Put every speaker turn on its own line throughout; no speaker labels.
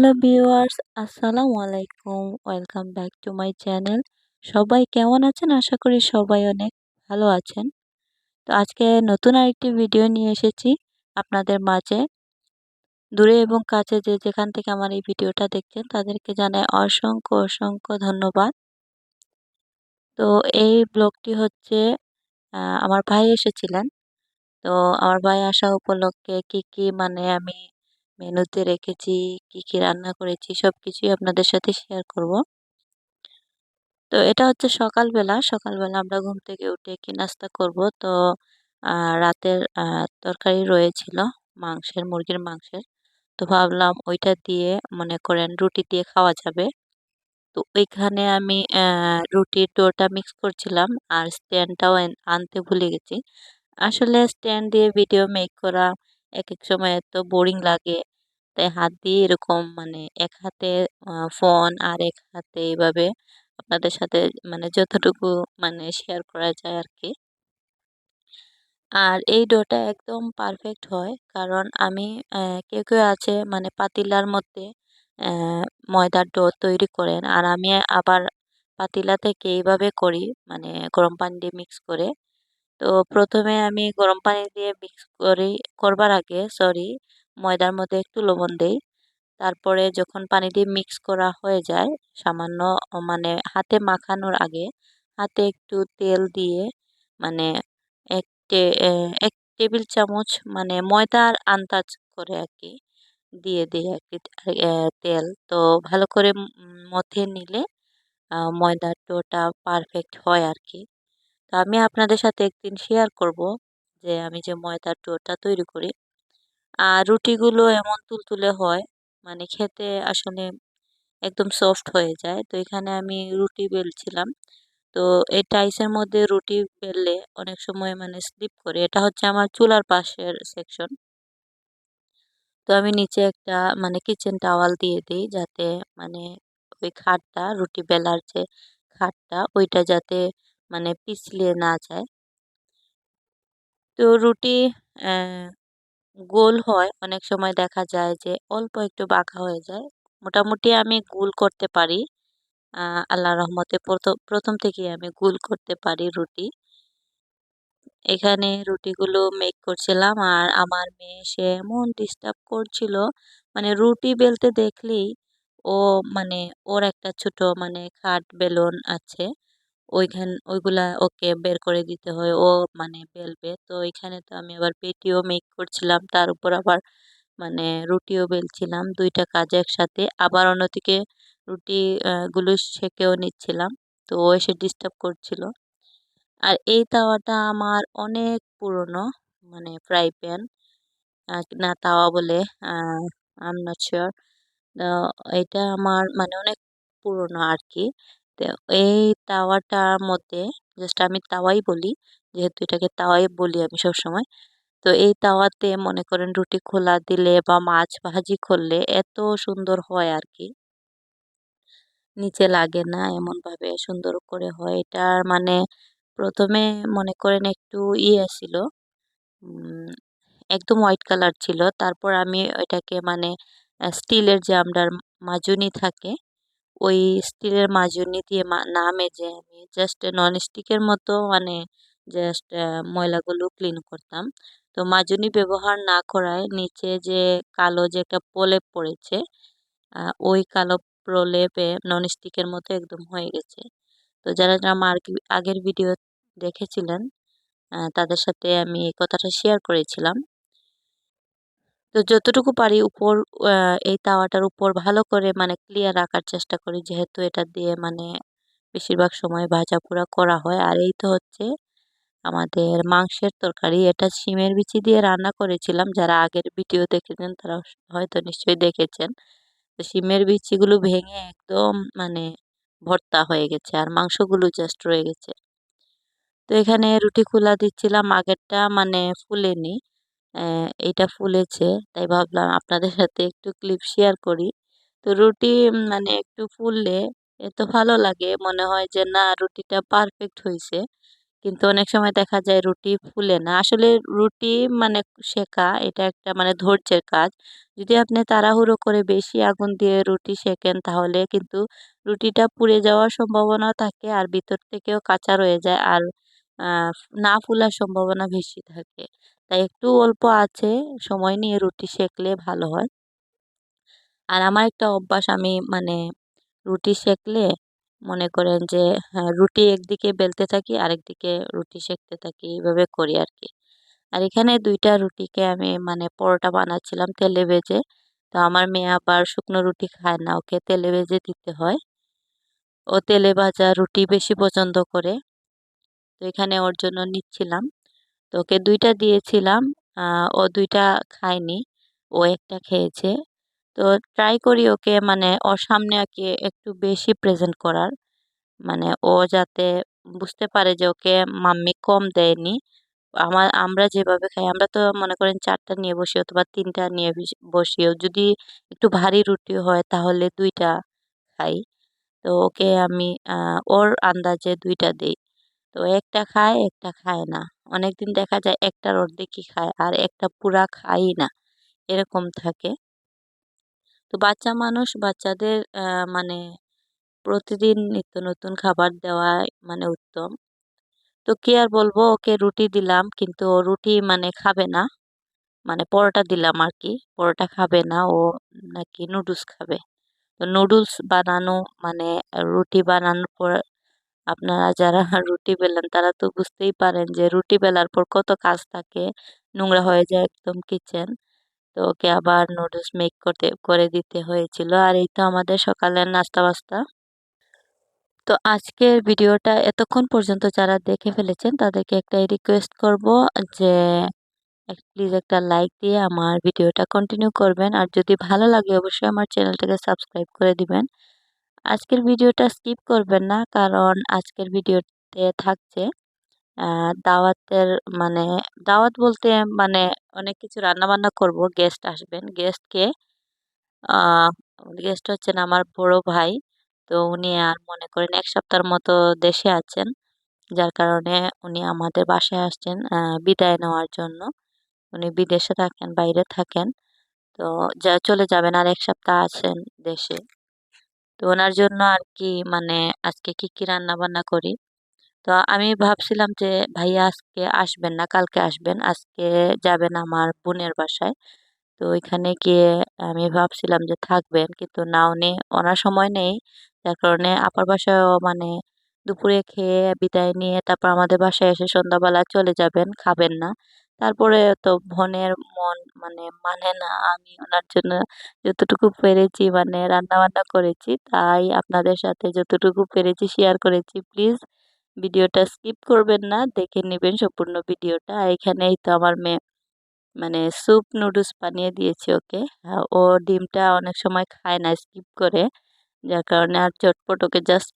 Hello viewers, আসসালামু আলাইকুম। Welcome back to my channel. সবাই কেমন আছেন? আশা করি সবাই অনেক ভালো আছেন। তো আজকে নতুন আরেকটি ভিডিও নিয়ে এসেছি আপনাদের মাঝে। দূরে এবং কাছে যে যেখান থেকে আমার এই ভিডিওটা দেখছেন তাদেরকে জানাই অসংখ্য ধন্যবাদ। তো এই ব্লগটি হচ্ছে আমার ভাই এসেছিলেন। তো আমার ভাই আসা উপলক্ষে কি মানে আমি মেনুতে রেখেছি, কি রান্না করেছি সবকিছুই আপনাদের সাথে শেয়ার করব। তো এটা হচ্ছে সকালবেলা আমরা ঘুম থেকে উঠে কি নাস্তা করব। তো রাতের তরকারি রয়েছিল মুরগির মাংসের। তো ভাবলাম ওইটা দিয়ে মনে করেন রুটি দিয়ে খাওয়া যাবে। তো ওইখানে আমি রুটির ডোটা মিক্স করছিলাম আর স্ট্যান্ডটাও আনতে ভুলে গেছি। আসলে স্ট্যান্ড দিয়ে ভিডিও মেক করা একেক সময় এত বোরিং লাগে। তাই হাত দিয়ে এরকম মানে এক হাতে ফোন আর এক হাতে এইভাবে আপনাদের সাথে মানে যতটুকু মানে শেয়ার করা যায় আরকি। আর এই ডোটা একদম পারফেক্ট হয়। কারণ আমি কেউ আছে মানে পাতিলার মধ্যে অ্যা ময়দার ডো তৈরি করেন। আর আমি আবার পাতিলা থেকে এইভাবে করি মানে গরম পানি দিয়ে মিক্স করে। তো ১ম এ আমি গরম পানি দিয়ে মিক্স করবার আগে ময়দার মধ্যে একটু লবণ দেই। তারপরে যখন পানি দিয়ে মিক্স করা হয়ে যায় সামান্য মানে হাতে মাখানোর আগে হাতে একটু তেল দিয়ে মানে ১ টে এ ১ টেবিল চামচ মানে ময়দার আন্দাজ করে আরকি দিয়ে দেই আরকি তেল। তো ভালো করে মথে নিলে ময়দার ডোটা পারফেক্ট হয় আরকি। তো আমি আপনাদের সাথে একদিন শেয়ার করব যে আমি যে ময়দার ডোটা তৈরি করি। আর রুটিগুলো এমন তুলতুলে হয় মানে খেতে আসলে একদম সফট হয়ে যায়। তো এখানে আমি রুটি বেলছিলাম। তো এই টাইসের মধ্যে রুটি বেললে অনেক সময় মানে স্লিপ করে। এটা হচ্ছে আমার চুলার পাশের সেকশন। তো আমি নিচে একটা মানে কিচেন টাওয়াল দিয়ে দেই যাতে মানে ওই খাটটা রুটি বেলার যে খাটটা ওইটা যাতে মানে পিছলে না যায়। তো রুটি অ্যা গোল হয়, অনেক সময় দেখা যায় যে অল্প একটু বাঁকা হয়ে যায়। মোটামুটি আমি গোল করতে পারি। আল্লাহর রহমতে ১ম থেকেই আমি গোল করতে পারি রুটি। এখানে রুটিগুলো মেক করছিলাম আর আমার মেয়ে সে এমন ডিস্টার্ব করছিল, মানে রুটি বেলতে দেখলেই ও মানে ওর একটা ছোট মানে খাট বেলুন আছে। ওইগুলা ওকে বের করে দিতে হয়। ও মানে বেলবে। তো এখানে তো আমি আবার পেটিও মেক করছিলাম। তার উপর আবার মানে রুটিও বেলছিলাম। ২ টা কাজ একসাথে। আবার অন্যদিকে রুটি গুলো সেঁকেও নিচ্ছিলাম। তো ও এসে ডিস্টার্ব করছিল। আর এই তাওয়াটা আমার অনেক পুরনো মানে ফ্রাই প্যান না তাওয়া বলে আ আই এম নট সিউর। তো এটা আমার মানে অনেক পুরনো আরকি। তো এই তাওয়াটার মধ্যে জাস্ট আমি তাওয়াই বলি। যেহেতু এটাকে তাওয়াই বলি আমি সবসময়। তো এই তাওয়াতে মনে করেন রুটি খোলা দিলে বা মাছ ভাজি করলে এত সুন্দর হয় আরকি। নিচে লাগে না এমনভাবে সুন্দর করে হয়। এটার মানে ১ম এ মনে করেন একটু ছিল, উম একদম হোয়াইট কালার ছিল। তারপর আমি এটাকে মানে স্টিলের যে আমডার মাজুনি থাকে, ওই স্টিলের মাজুনি দিয়ে না মেজে আমি জাস্ট ননস্টিকের মতো মানে জাস্ট ময়লাগুলো ক্লিন করতাম। তো মাজুনি ব্যবহার না করায় নিচে যে কালো যে একটা প্রলেপ পড়েছে, ওই কালো প্রলেপে ননস্টিকের মতো একদম হয়ে গেছে। তো যারা আমার আগের ভিডিও দেখেছিলেন তাদের সাথে আমি এই কথাটা শেয়ার করেছিলাম। তো যতটুকু পারি উপর আ এই তাওয়াটার উপর ভালো করে মানে ক্লিয়ার রাখার চেষ্টা করি। যেহেতু এটা দিয়ে মানে বেশিরভাগ সময় ভাজা-পোড়া করা হয়। আর এই তো হচ্ছে আমাদের মাংসের তরকারি। এটা শিমের বিচি দিয়ে রান্না করেছিলাম। যারা আগের ভিডিও দেখেছেন তারা হয়তো নিশ্চয়ই দেখেছেন। তো শিমের বিচিগুলো ভেঙে একদম মানে ভর্তা হয়ে গেছে। আর মাংসগুলো জাস্ট রয়ে গেছে। তো এখানে রুটি খোলা দিচ্ছিলাম। আগেরটা মানে ফুলেনি। এইটা ফুলেছে। তাই ভাবলাম আপনাদের সাথে একটু ক্লিপ শেয়ার করি। তো রুটি মানে একটু ফুললে এত ভালো লাগে মনে হয় যে না রুটিটা পারফেক্ট হইছে। কিন্তু অনেক সময় দেখা যায় রুটি ফুলে না। আসলে রুটি মানে সেঁকা এটা একটা মানে ধৈর্যের কাজ। যদি আপনি তাড়াহুড়ো করে বেশি আগুন দিয়ে রুটি সেঁকেন তাহলে কিন্তু রুটিটা পুড়ে যাওয়ার সম্ভাবনা থাকে আর ভিতর থেকেও কাঁচা রয়ে যায় আর আ না ফুলার সম্ভাবনা বেশি থাকে। তাই একটু অল্প আঁচে সময় নিয়ে রুটি সেঁকলে ভালো হয়। আর আমার একটা অভ্যাস আমি মানে রুটি সেঁকলে মনে করেন যে হ্যাঁ, রুটি একদিকে বেলতে থাকি আরেকদিকে রুটি সেঁকতে থাকি এইভাবে করি আরকি। আর এখানে ২ টা রুটিকে আমি মানে পরোটা বানাচ্ছিলাম তেলে ভেজে। তো আমার মেয়ে আবার শুকনো রুটি খায় না, ওকে তেলে ভেজে দিতে হয়। ও তেলে ভাজা রুটি বেশি পছন্দ করে। তো এখানে ওর জন্য নিচ্ছিলাম। তো ওকে ২ টা দিয়েছিলাম। আ ও ২ টা খায়নি। ও ১ টা খেয়েছে। তো ট্রাই করি ওকে মানে ওর সামনে আরকি একটু বেশি প্রেজেন্ট করার। মানে ও যাতে বুঝতে পারে যে ওকে মাম্মি কম দেয়নি। আমরা যেভাবে খাই আমরা তো মনে করেন ৪ টা নিয়ে বসি অথবা ৩ টা নিয়ে বসি। ও যদি একটু ভারী রুটি হয় তাহলে ২ টা খাই। তো ওকে আমি ওর আন্দাজে ২ টা দেই। তো একটা খায়, একটা খায় না। অনেকদিন দেখা যায় একটার অর্ধেকই খায় আর একটা পুরা খায়ই না। এরকম থাকে। তো বাচ্চা মানুষ বাচ্চাদের মানে প্রতিদিন নিত্য নতুন খাবার দেওয়াই মানে উত্তম। তো কি আর বলবো ওকে রুটি দিলাম কিন্তু ও রুটি মানে খাবে না। মানে পরোটা দিলাম আরকি। পরোটা খাবে না ও নাকি নুডলস খাবে। তো নুডলস বানানো মানে রুটি বানানোর পর আপনারা যারা রুটি বেলেন তারা তো বুঝতেই পারেন যে রুটি বেলার পর কত কাজ থাকে। নোংরা হয়ে যায় একদম কিচেন। তো ওকে আবার নুডলস মেক করে দিতে হয়েছিল। আর এই তো আমাদের সকালের নাস্তা-বাস্তা। তো আজকের ভিডিওটা এতক্ষণ পর্যন্ত যারা দেখে ফেলেছেন তাদেরকে একটাই রিকোয়েস্ট করব যে প্লিজ একটা লাইক দিয়ে আমার ভিডিওটা কন্টিনিউ করবেন। আর যদি ভালো লাগে অবশ্যই আমার চ্যানেলটাকে সাবস্ক্রাইব করে দিবেন। আজকের ভিডিওটা স্কিপ করবেন না কারণ আজকের ভিডিওতে থাকছে আ দাওয়াতের মানে দাওয়াত বলতে মানে অনেক কিছু রান্নাবান্না করব। গেস্ট আসবেন। আ গেস্ট হচ্ছেন আমার বড় ভাই। তো উনি আর মনে করেন ১ সপ্তাহের মতো দেশে আছেন। যার কারণে উনি আমাদের বাসায় আসছেন বিদায় নেওয়ার জন্য। উনি বিদেশে থাকেন, বাইরে থাকেন। তো চলে যাবেন আর ১ সপ্তাহ আছেন দেশে। তো উনার জন্য আরকি মানে আজকে কি রান্নাবান্না করি। তো আমি ভাবছিলাম যে ভাইয়া আজকে আসবেন না, কালকে আসবেন। আজকে যাবেন আমার বোনের বাসায়। তো ওইখানে গিয়ে আমি ভাবছিলাম যে থাকবেন। কিন্তু না উনি ওনার সময় নেই। যার কারণে আপার বাসায়ও মানে দুপুরে খেয়ে বিদায় নিয়ে তারপর আমাদের বাসায় এসে সন্ধ্যাবেলা চলে যাবেন, খাবেন না। তারপরে তো বোনের মন মানে না আমি ওনার জন্য যতটুকু পেরেছি মানে রান্না-বান্না করেছি। তাই আপনাদের সাথে যতটুকু পেরেছি শেয়ার করেছি। প্লিজ ভিডিওটা স্কিপ করবেন না। দেখে নিবেন সম্পূর্ণ ভিডিওটা। আর এখানেই তো আমার মেয়ে মানে স্যুপ নুডলস বানিয়ে দিয়েছি ওকে। ও ডিমটা অনেক সময় খায় না, স্কিপ করে। যার কারণে আর চটপট ওকে জাস্ট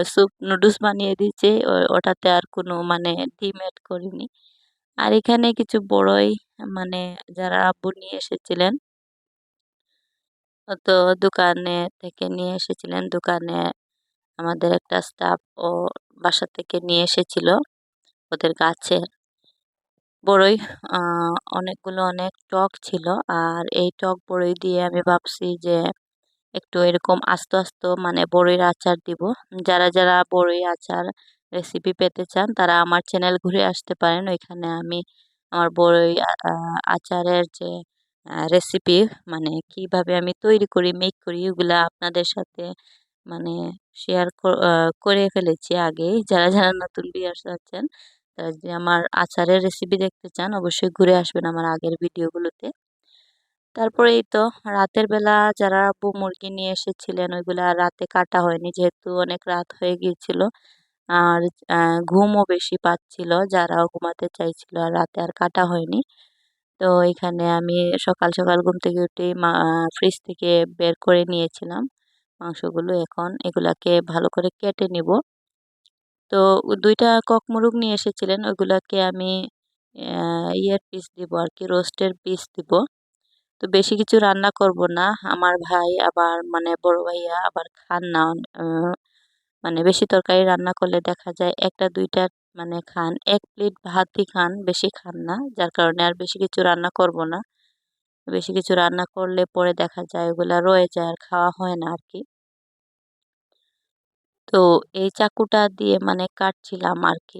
স্যুপ নুডলস বানিয়ে দিয়েছি। ওটাতে আর কোনো মানে ডিম এড করিনি। আর এখানে কিছু বড়ই মানে যারা আব্বু নিয়ে এসেছিলেন, তো দোকানে থেকে নিয়ে এসেছিলেন। দোকানে আমাদের একটা স্টাফ ও বাসা থেকে নিয়ে এসেছিল ওদের গাছের। বড়ই আ অনেকগুলো অনেক টক ছিল। আর এই টক বড়ই দিয়ে আমি ভাবছি যে একটু এরকম আস্ত মানে বড়ির আচার দিব। যারা বড়ির আচার রেসিপি পেতে চান তারা আমার চ্যানেল ঘুরে আসতে পারেন। ওইখানে আমি আমার বড়ই আচারের যে রেসিপি মানে কিভাবে আমি তৈরি করি, মেক করি ওগুলা আপনাদের সাথে মানে শেয়ার করে ফেলেছি আগেই। যারা নতুন ভিউয়ার্স আছেন তারা যদি আমার আচারের রেসিপি দেখতে চান অবশ্যই ঘুরে আসবেন আমার আগের ভিডিওগুলোতে। তারপরে এই তো রাতের বেলা যারা আব্বু মুরগি নিয়ে এসেছিলেন ওইগুলা রাতে কাটা হয়নি যেহেতু অনেক রাত হয়ে গিয়েছিল। আর ঘুমও বেশি পাচ্ছিল যারাও ঘুমাতে চাইছিল আর রাতে আর কাটা হয়নি। তো এখানে আমি সকাল ঘুম থেকে উঠেই ফ্রিজ থেকে বের করে নিয়েছিলাম মাংসগুলো। এখন এগুলাকে ভালো করে কেটে নিব। তো ২ টা কক মুরগ নিয়ে এসেছিলেন ওইগুলাকে আমি ইয়ের পিস দিব আরকি রোস্টের পিস দিব। তো বেশি কিছু রান্না করব না। আমার ভাই আবার মানে বড় ভাইয়া আবার খান না। মানে বেশি তরকারি রান্না করলে দেখা যায় ১টা ২টা মানে খান, ১ প্লেট ভাতই খান, বেশি খান না। যার কারণে আর বেশি কিছু রান্না করব না। বেশি কিছু রান্না করলে পরে দেখা যায় ওগুলা রয়ে যায় আর খাওয়া হয় না আরকি। তো এই চাকুটা দিয়ে মানে কাটছিলাম আরকি।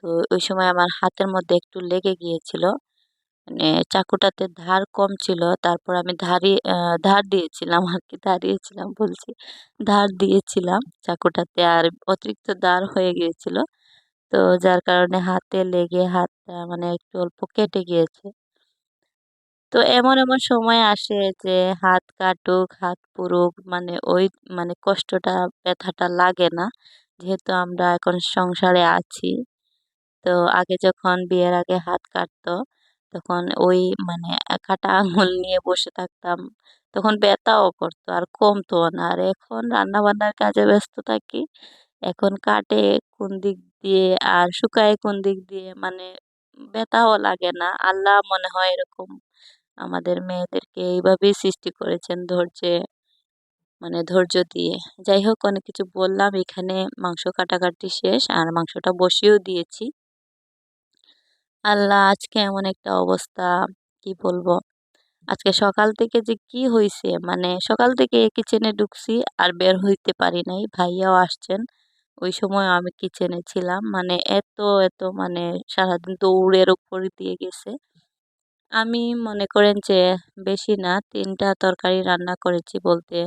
তো ওই সময় আমার হাতের মধ্যে একটু লেগে গিয়েছিল। মানে চাকুটাতে ধার কম ছিল। তারপর আমি ধার দিয়েছিলাম আরকি, দাঁড়িয়েছিলাম বলছি। ধার দিয়েছিলাম চাকুটাতে আর অতিরিক্ত ধার হয়ে গিয়েছিল। তো যার কারণে হাতে লেগে হাতটা মানে একটু অল্প কেটে গিয়েছে। তো এমন সময় আসে যে হাত কাটুক, হাত পুড়ুক মানে ওই মানে কষ্টটা, ব্যথাটা লাগে না। যেহেতু আমরা এখন সংসারে আছি। তো আগে যখন বিয়ের আগে হাত কাটতো, তখন ওই মানে কাটা আঙুল নিয়ে বসে থাকতাম। তখন ব্যথাও করতো আর কমতোও না। আর এখন রান্নাবান্নার কাজে ব্যস্ত থাকি। এখন কাটে কোন দিক দিয়ে আর শুকায় কোন দিক দিয়ে মানে ব্যথাও লাগে না। আল্লাহ মনে হয় এরকম আমাদের মেয়েদেরকে এইভাবেই সৃষ্টি করেছেন ধৈর্য দিয়ে। যাই হোক, অনেক কিছু বললাম। এখানে মাংস কাটাকাটি শেষ আর মাংসটা বসিয়েও দিয়েছি। আল্লাহ, আজকে এমন একটা অবস্থা, কি বলবো? আজকে সকাল থেকে যে কি হইছে, মানে সকাল থেকে কিচেনে ঢুকছি আর বের হইতে পারি নাই। ভাইয়াও আসছেন। ওই সময় আমি কিচেনে ছিলাম। মানে এত মানে সারাদিন দৌড়ের উপর দিয়ে গেছে। আমি মনে করেন যে বেশি না ৩ টা তরকারি রান্না করেছি বলতে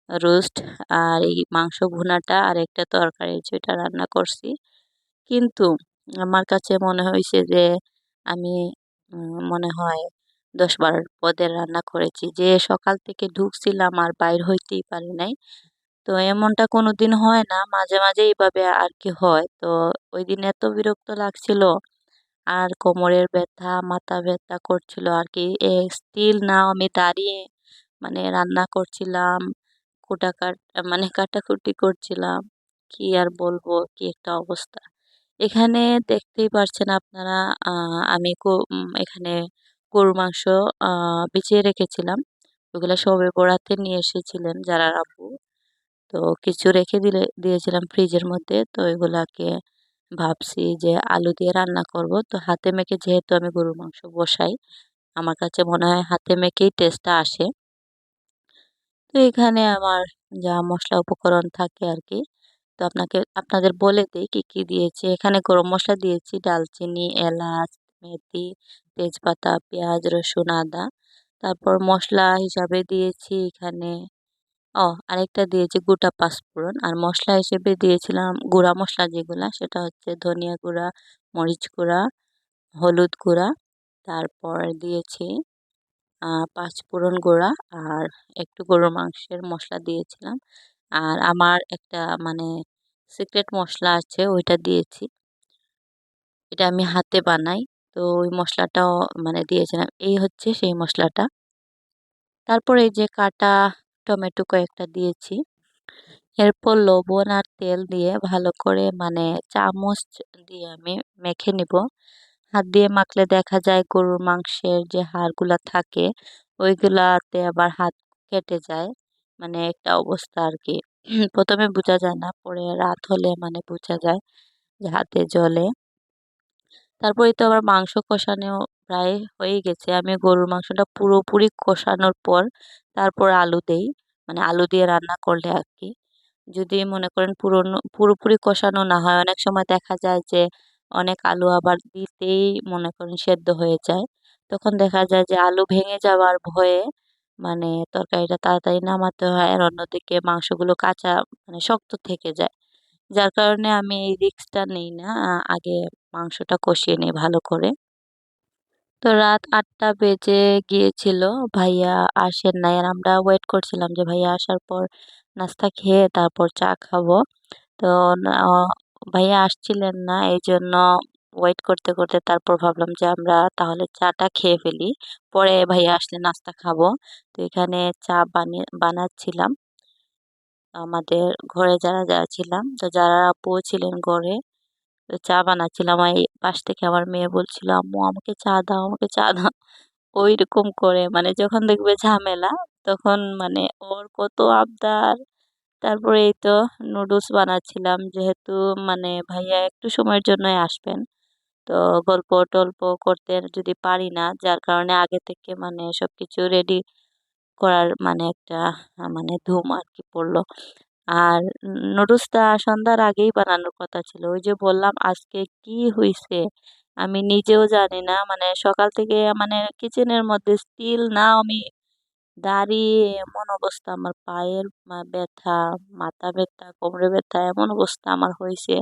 রোস্ট আর এই মাংস ভুনাটা আর একটা তরকারি যেটা রান্না করছি। কিন্তু আমার কাছে মনে হইছে যে আমি মনে হয় ১০-১২ পদের রান্না করেছি। যে সকাল থেকে ঢুকছিলাম আর বাইর হইতেই পারি নাই। তো এমনটা কোনোদিন হয় না। মাঝে এভাবে আরকি হয়। তো ঐদিন এত বিরক্ত লাগছিল আর কোমরের ব্যথা, মাথা ব্যথা করছিল আরকি। স্টিল নাও আমি দাঁড়িয়ে মানে রান্না করছিলাম। মানে কাটাকুটি করছিলাম। কি আর বলবো, কি একটা অবস্থা। এখানে দেখতেই পারছেন আপনারা, আ আমি এখানে গরুর মাংস আ ভিজিয়ে রেখেছিলাম। ওগুলা শবে বরাতে নিয়ে এসেছিলেন জারার আব্বু। তো কিছু রেখে দিয়েছিলাম ফ্রিজের মধ্যে। তো এগুলাকে ভাবছি যে আলু দিয়ে রান্না করব। তো হাতে মেখে যেহেতু আমি গরুর মাংস বসাই, আমার কাছে মনে হয় হাতে মেখেই টেস্টটা আসে। তো এখানে আমার যা মসলা উপকরণ থাকে আরকি। তো আপনাদের বলে দেই কি দিয়েছি। এখানে গরম মসলা দিয়েছি, দালচিনি, এলাচ, মেথি, তেজপাতা, পেঁয়াজ, রসুন, আদা। তারপর মসলা হিসাবে দিয়েছি এখানে, আরেকটা দিয়েছি গোটা পাঁচফোড়ন। আর মসলা হিসেবে দিয়েছিলাম গুঁড়া মসলা যেগুলা, সেটা হচ্ছে ধনিয়া গুঁড়া, মরিচ গুঁড়া, হলুদ গুঁড়া। তারপর দিয়েছি পাঁচফোড়ন গুঁড়া আর একটু গরুর মাংসের মসলা দিয়েছিলাম। আর আমার একটা মানে সিক্রেট মসলা আছে, ওইটা দিয়েছি। এটা আমি হাতে বানাই। তো ওই মসলাটাও মানে দিয়েছিলাম। এই হচ্ছে সেই মসলাটা। তারপর এই যে কাটা টমেটো কয়েকটা দিয়েছি। এরপর লবণ আর তেল দিয়ে ভালো করে মানে চামচ দিয়ে আমি মেখে নিব। হাত দিয়ে মাখলে দেখা যায় গরুর মাংসের যে হাড়গুলা থাকে ওইগুলাতে আবার হাত কেটে যায়। মানে একটা অবস্থা আরকি। ১ম এ বুঝা যায় না, পরে রাত হলে মানে বুঝা যায় যে হাতে জ্বলে। তারপরেই তো আমার মাংস কষানো প্রায় হয়ে গেছে। আমি গরুর মাংসটা পুরোপুরি কষানোর পর তারপর আলু দেই। মানে আলু দিয়ে রান্না করলে আরকি। যদি মনে করেন পুরোপুরি কষানো না হয়, অনেক সময় দেখা যায় যে অনেক আলু আবার দিতেই মনে করেন সেদ্ধ হয়ে যায়। তখন দেখা যায় যে আলু ভেঙে যাওয়ার ভয়ে মানে তরকারিটা তাড়াতাড়ি নামাতে হয়। আর অন্যদিকে মাংসগুলো কাঁচা মানে শক্ত থেকে যায়। যার কারণে আমি এই রিস্কটা নেই না। আগে মাংসটা কষিয়ে নেই ভালো করে। তো রাত ৮টা বেজে গিয়েছিল। ভাইয়া আসেন নাই। আর আমরা ওয়েট করছিলাম যে ভাইয়া আসার পর নাস্তা খেয়ে তারপর চা খাবো। তো না ভাইয়া আসছিলেন না। এইজন্য ওয়েট করতে তারপর ভাবলাম যে আমরা তাহলে চাটা খেয়ে ফেলি। পরে ভাইয়া আসলে নাস্তা খাবো। তো এখানে চা বানাচ্ছিলাম। আমাদের ঘরে যারা ছিলাম, তো যারা আপুও ছিলেন ঘরে। তো চা বানাচ্ছিলাম। এই পাশ থেকে আমার মেয়ে বলছিল, "আম্মু আমাকে চা দাও, আমাকে চা দাও।" ঐরকম করে মানে যখন দেখবে ঝামেলা, তখন মানে ওর কত আবদার। তারপরে এই তো নুডলস বানাচ্ছিলাম, যেহেতু মানে ভাইয়া একটু সময়ের জন্যই আসবেন। তো গল্প টল্প করতে যদি পারি না, যার কারণে আগে থেকে মানে সবকিছু রেডি করার মানে একটা মানে ধুম আর কি পড়লো। আর নুডলসটা সন্ধ্যার আগেই বানানোর কথা ছিল। ওই যে বললাম আজকে কি হইছে আমি নিজেও জানি না। মানে সকাল থেকে মানে কিচেনের মধ্যে স্টিল না আমি দাঁড়িয়ে, এমন অবস্থা আমার পায়ের ব্যথা, মাথা ব্যথা, কোমরে ব্যথা, এমন অবস্থা আমার হয়েছে।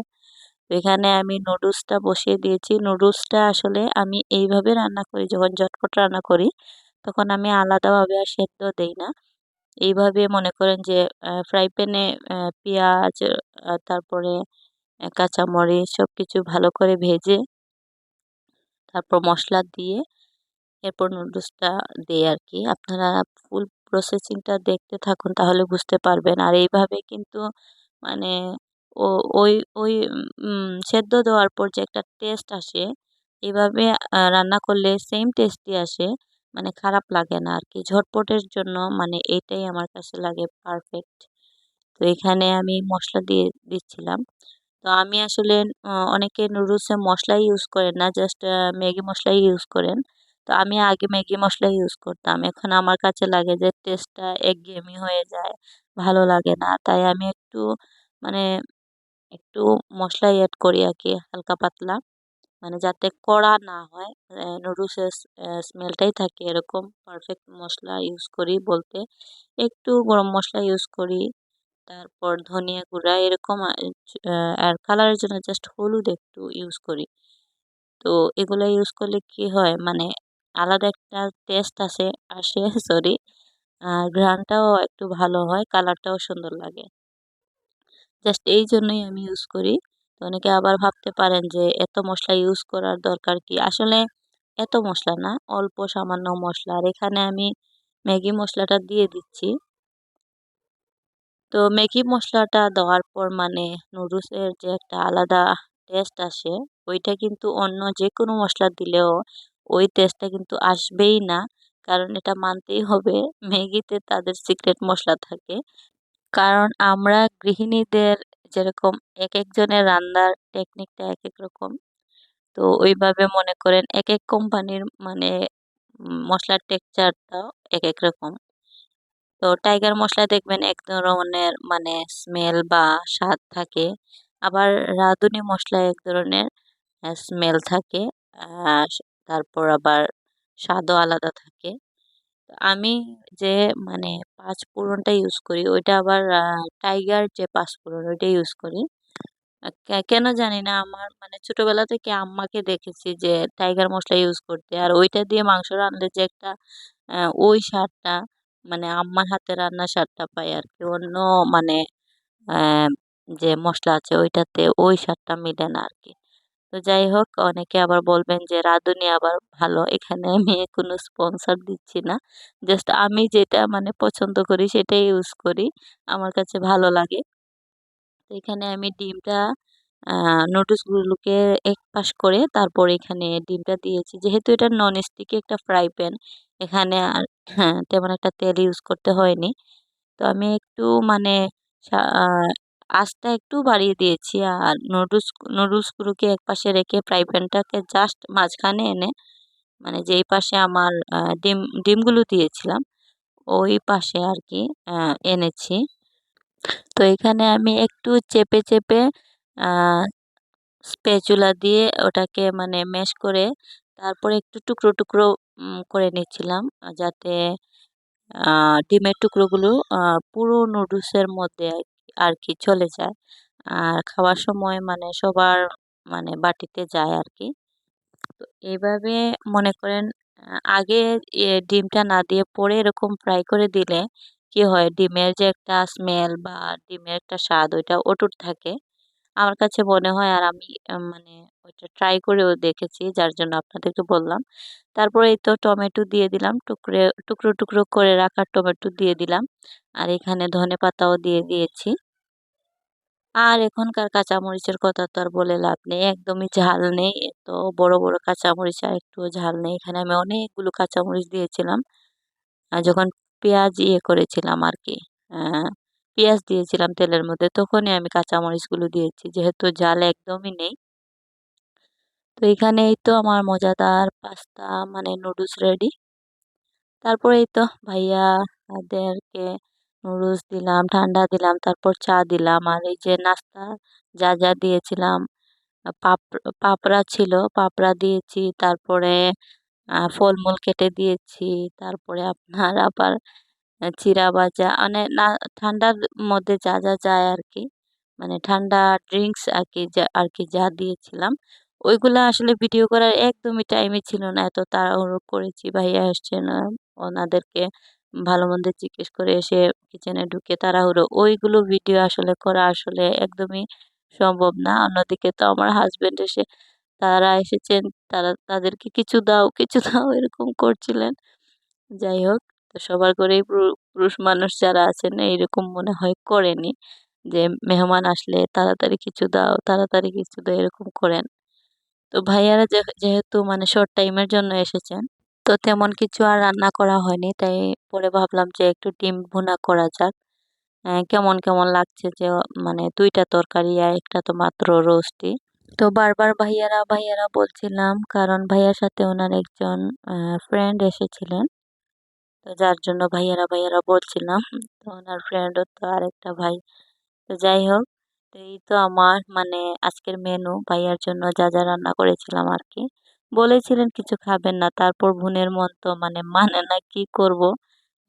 তো এখানে আমি নুডলসটা বসিয়ে দিয়েছি। নুডলসটা আসলে আমি এইভাবে রান্না করি, যখন ঝটপট রান্না করি তখন আমি আলাদাভাবে আর সেদ্ধ দেই না। এইভাবে মনে করেন যে ফ্রাই প্যানে পেঁয়াজ, তারপরে কাঁচামরিচ সবকিছু ভালো করে ভেজে তারপর মসলা দিয়ে এরপর নুডলসটা দেই আর কি। আপনারা ফুল প্রসেসিংটা দেখতে থাকুন, তাহলে বুঝতে পারবেন। আর এইভাবে কিন্তু মানে ও ওই ওই সেদ্ধ দেওয়ার পর যে একটা টেস্ট আসে, এভাবে রান্না করলে সেম টেস্টই আসে। মানে খারাপ লাগে না আর কি। ঝটপটের জন্য মানে এটাই আমার কাছে লাগে পারফেক্ট। তো এখানে আমি মসলা দিয়ে দিচ্ছিলাম। তো আমি আসলে অনেকে নুডলসে মসলা ইউজ করেন না, জাস্ট ম্যাগি মসলাই ইউজ করেন। তো আমি আগে ম্যাগি মসলা ইউজ করতাম, এখন আমার কাছে লাগে যে টেস্টটা একঘেয়েমি হয়ে যায়, ভালো লাগে না। তাই আমি একটু মানে একটু মশলা অ্যাড করি আর কি, হালকা পাতলা, মানে যাতে কড়া না হয়, নুডলসের স্মেলটাই থাকে এরকম পারফেক্ট মশলা ইউজ করি বলতে। একটু গরম মশলা ইউজ করি, তারপর ধনিয়া গুঁড়া এরকম, আর কালারের জন্য জাস্ট হলুদ একটু ইউজ করি। তো এগুলো ইউজ করলে কি হয় মানে আলাদা একটা টেস্ট আসে আসে সরি, আর ঘ্রাণটাও একটু ভালো হয়, কালারটাও সুন্দর লাগে। জাস্ট এই জন্যই আমি ইউজ করি। তো অনেকে আবার ভাবতে পারেন যে এত মশলা ইউজ করার দরকার কি? আসলে এত মশলা না, অল্প সামান্য মশলা। আর এখানে আমি ম্যাগি মশলাটা দিয়ে দিচ্ছি। তো ম্যাগি মসলাটা দেওয়ার পর মানে নুডলসের যে একটা আলাদা টেস্ট আসে, ওইটা কিন্তু অন্য যেকোনো মসলা দিলেও ওই টেস্টটা কিন্তু আসবেই না। কারণ এটা মানতেই হবে, ম্যাগিতে তাদের সিক্রেট মসলা থাকে। কারণ আমরা গৃহিণীদের যেরকম একেকজনের রান্নার টেকনিকটা একেক রকম। তো ওইভাবে মনে করেন একেক কোম্পানির মানে মসলার টেক্সচারটাও একেক রকম। তো টাইগার মসলা দেখবেন এক ধরনের মানে স্মেল বা স্বাদ থাকে। আবার রাঁধুনি মসলায় এক ধরনের স্মেল থাকে। তারপর আবার স্বাদও আলাদা থাকে। তো আমি যে মানে পাঁচফোড়নটা ইউজ করি ওইটা আবার টাইগার যে পাঁচফোড়ন ওইটা ইউজ করি। কেন জানি না, আমার মানে ছোটবেলা থেকে আম্মাকে দেখেছি যে টাইগার মসলা ইউজ করতে, আর ওইটা দিয়ে মাংস রান্নলে যে একটা ওই স্বাদটা মানে আম্মার হাতে রান্নার স্বাদটা পাই আর কি। অন্য মানে আহ, যে মসলা আছে ওইটাতে ওই স্বাদটা মিলে না আর কি। তো যাই হোক, অনেকে আবার বলবেন যে রাঁধুনি আবার ভালো। এখানে আমি কোনো স্পন্সর দিচ্ছি না, জাস্ট আমি যেটা মানে পছন্দ করি সেটাই ইউজ করি, আমার কাছে ভালো লাগে। তো এখানে আমি ডিমটা নুডলস গুলোকে এক পাশ করে তারপর এখানে ডিমটা দিয়েছি। যেহেতু এটা নন স্টিকি একটা ফ্রাই প্যান, এখানে আর হ্যাঁ তেমন একটা তেল ইউজ করতে হয়নি। তো আমি একটু মানে আঁচটা একটু বাড়িয়ে দিয়েছি। আর নুডলসগুলোকে এক পাশে রেখে ফ্রাই প্যানটাকে জাস্ট মাঝখানে এনে মানে যেই পাশে আমার ডিমগুলো দিয়েছিলাম ওই পাশে আর কি এনেছি। তো এখানে আমি একটু চেপে চেপে স্প্যাচুলা দিয়ে ওটাকে মানে ম্যাশ করে তারপরে একটু টুকরো টুকরো করে নিচ্ছিলাম, যাতে ডিমের টুকরোগুলো পুরো নুডলসের মধ্যে আর কি চলে যায়, আর খাওয়ার সময় মানে সবার মানে বাটিতে যায় আর কি। তো এইভাবে মনে করেন আগে ডিমটা না দিয়ে পরে এরকম ফ্রাই করে দিলে কি হয়, ডিমের যে একটা স্মেল বা ডিমের একটা স্বাদ ওইটা অটুট থাকে আমার কাছে মনে হয়। আর আমি মানে ওইটা ট্রাই করেও দেখেছি, যার জন্য আপনাদেরকে বললাম। তারপরে এই তো টমেটো দিয়ে দিলাম, টুকরো টুকরো করে রাখা টমেটো দিয়ে দিলাম। আর এখানে ধনেপাতাও দিয়ে দিয়েছি। আর এখনকার কাঁচামরিচের কথা তো আর বলে লাভ নেই, একদমই ঝাল নেই। তো বড় বড় কাঁচামরিচ, আর একটুও ঝাল নেই। এখানে আমি অনেকগুলো কাঁচামরিচ দিয়েছিলাম আর যখন পেঁয়াজ ইয়ে করেছিলাম আর কি, পেঁয়াজ দিয়েছিলাম তেলের মধ্যে, তখনই আমি কাঁচামরিচগুলো দিয়েছি, যেহেতু ঝাল একদমই নেই। তো এখানে এই তো আমার মজাদার পাস্তা মানে নুডলস রেডি। তারপরে এই তো ভাইয়াদেরকে নুডলস দিলাম, ঠান্ডা দিলাম, তারপর চা দিলাম। আর এই যে নাস্তা যা যা দিয়েছিলাম, পাপড়া ছিল, পাপড়া দিয়েছি, তারপরে ফলমূল কেটে দিয়েছি, তারপরে আপনার আবার চিড়া ভাজা, মানে না, ঠান্ডার মধ্যে যা যা যায় আর কি, মানে ঠান্ডা ড্রিঙ্কস আর কি, যা আর কি যা দিয়েছিলাম, ওইগুলা আসলে ভিডিও করার একদমই টাইমই ছিল না। এত তাড়াহুড়ো করেছি, ভাইয়া আসছেন, ওনাদেরকে ভালো মন্দ জিজ্ঞেস করে এসে কিচেনে ঢুকে তাড়াহুড়ো, ওইগুলো ভিডিও আসলে করা আসলে একদমই সম্ভব না। অন্যদিকে তো আমার হাজবেন্ড এসে, তারা এসেছেন, তাদেরকে কিছু দাও, কিছু দাও, এরকম করছিলেন। যাই হোক, তো সবার ঘরেই পুরুষ মানুষ যারা আছেন এইরকম মনে হয় করেনি, যে মেহমান আসলে তাড়াতাড়ি কিছু দাও, তাড়াতাড়ি কিছু দাও, এরকম করেন। তো ভাইয়ারা যেহেতু মানে শর্ট টাইমের জন্য এসেছেন, তো তেমন কিছু আর রান্না করা হয়নি, তাই পরে ভাবলাম যে একটু ডিম ভুনা করা যাক। কেমন কেমন লাগছে যে মানে দুইটা তরকারি আর একটা তো মাত্র রোস্টই। তো বারবার ভাইয়ারা ভাইয়ারা বলছিলাম, কারণ ভাইয়ার সাথে ওনার একজন ফ্রেন্ড এসেছিলেন, তো যার জন্য ভাইয়ারা ভাইয়ারা বলছিলাম। তো ওনার ফ্রেন্ডও তো আরেকটা ভাই। তো যাই হোক, তো এই তো আমার মানে আজকের মেনু, ভাইয়ার জন্য যা যা রান্না করেছিলাম আর কি। বলেছিলেন কিছু খাবেন না, তারপর বোনের মন তো মানে না, কি করব,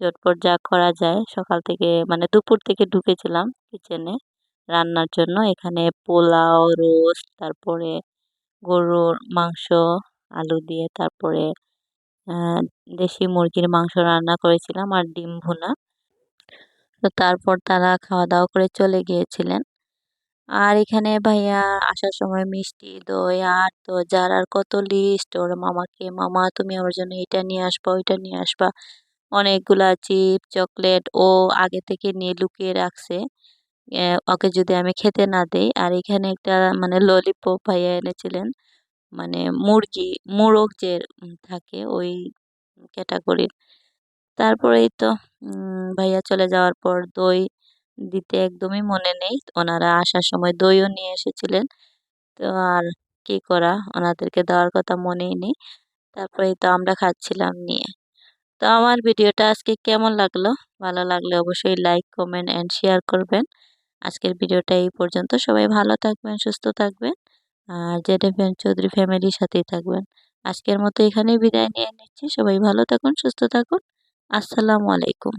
ঝটপট যা করা যায়। সকাল থেকে মানে দুপুর থেকে ঢুকেছিলাম কিচেনে রান্নার জন্য। এখানে পোলাও, রোস্ট, তারপরে গরুর মাংস আলু দিয়ে, তারপরে আহ দেশি মুরগির মাংস রান্না করেছিলাম, আর ডিম ভুনা। তো তারপর তারা খাওয়া দাওয়া করে চলে গিয়েছিলেন। আর এখানে ভাইয়া আসার সময় মিষ্টি, দই, আর তো যার আর কত লিস্ট ওর মামাকে, মামা তুমি আমার জন্য এটা নিয়ে আসবা, ওইটা নিয়ে আসবা, অনেকগুলা চিপ চকলেট ও আগে থেকে নিয়ে লুকিয়ে রাখছে, ওকে যদি আমি খেতে না দেই। আর এখানে একটা মানে ললিপপ ভাইয়া এনেছিলেন, মানে মুরগি, মোরগ যে থাকে ওই ক্যাটাগরির। তারপরে এই তো ভাইয়া চলে যাওয়ার পর দই দিতে একদমই মনে নেই, ওনারা আসার সময় দইও নিয়ে এসেছিলেন। তো আর কি করা, ওনাদেরকে দেওয়ার কথা মনেই নেই। তারপরে তো আমরা খাচ্ছিলাম নিয়ে। তো আমার ভিডিওটা আজকে কেমন লাগলো, ভালো লাগলে অবশ্যই লাইক কমেন্ট এন্ড শেয়ার করবেন। আজকের ভিডিওটা এই পর্যন্ত। সবাই ভালো থাকবেন, সুস্থ থাকবেন, আর জেডএফএন চৌধুরী ফ্যামিলির সাথেই থাকবেন। আজকের মতো এখানেই বিদায় নিয়ে নিচ্ছি। সবাই ভালো থাকুন, সুস্থ থাকুন। আসসালামু আলাইকুম।